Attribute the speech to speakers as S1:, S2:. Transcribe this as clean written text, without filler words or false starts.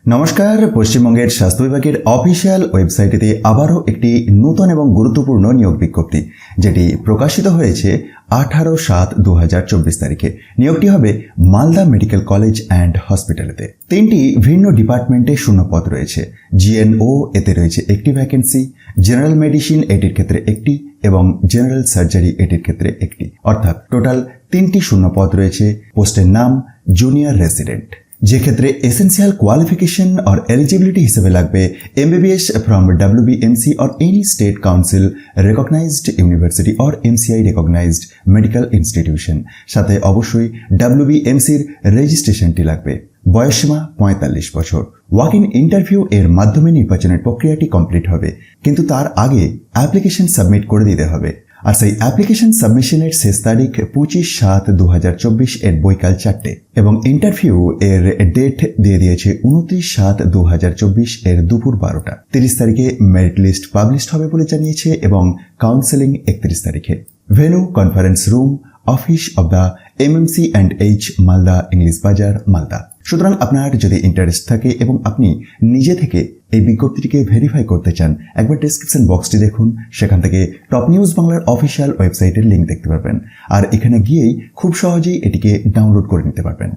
S1: নমস্কার, পশ্চিমবঙ্গের স্বাস্থ্য বিভাগের অফিসিয়াল ওয়েবসাইটেতে আবারও একটি নতুন এবং গুরুত্বপূর্ণ নিয়োগ বিজ্ঞপ্তি যেটি প্রকাশিত হয়েছে 18/7/2024 তারিখে। নিয়োগটি হবে মালদা মেডিকেল কলেজ অ্যান্ড হসপিটালেতে। 3টি ভিন্ন ডিপার্টমেন্টে শূন্যপদ রয়েছে। জিএনও এতে রয়েছে একটি ভ্যাকেন্সি, জেনারেল মেডিসিন এটির ক্ষেত্রে একটি এবং জেনারেল সার্জারি এটির ক্ষেত্রে একটি, অর্থাৎ টোটাল 3টি শূন্যপদ রয়েছে। পোস্টের নাম জুনিয়র রেসিডেন্ট, যে ক্ষেত্রে এসেন্সিয়াল কোয়ালিফিকেশন और এলিজিবিলিটি হিসেবে লাগবে MBBS फ्रॉम WBMC और any state council recognised university और MCI रिकॉग्नाइज्ड मेडिकल इंस्टीट्यूशन, সাথে অবশ্যই WBMC এর রেজিস্ট্রেশনটি লাগবে। বয়সসীমা 45 বছর। ওয়াক ইন ইন্টারভিউ এর মাধ্যমে নির্বাচনের প্রক্রিয়াটি কমপ্লিট হবে, কিন্তু তার আগে অ্যাপ্লিকেশন সাবমিট করে দিতে হবে। আর সেই অ্যাপ্লিকেশন সাবমিশনের শেষ তারিখ 25/7/2024 এর বৈকাল 4টে এবং ইন্টারভিউ এর ডেট দিয়ে দিয়েছে 29/7/2024 এর দুপুর 12টা। 30 তারিখে মেরিট লিস্ট পাবলিশড হবে বলে জানিয়েছে এবং কাউন্সেলিং 31 তারিখে। Venue conference room, office of the MMC&H Malda, English বাজার, মালদা। সুতরাং আপনার যদি ইন্টারেস্ট থাকে এবং আপনি নিজে থেকে এই বিজ্ঞপ্তিটিকে ভেরিফাই করতে চান, একবার ডেসক্রিপশন বক্সটি দেখুন, সেখান থেকে টপ নিউজ বাংলার অফিসিয়াল ওয়েবসাইটের লিঙ্ক দেখতে পারবেন। আর এখানে গিয়েই খুব সহজেই এটিকে ডাউনলোড করে নিতে পারবেন।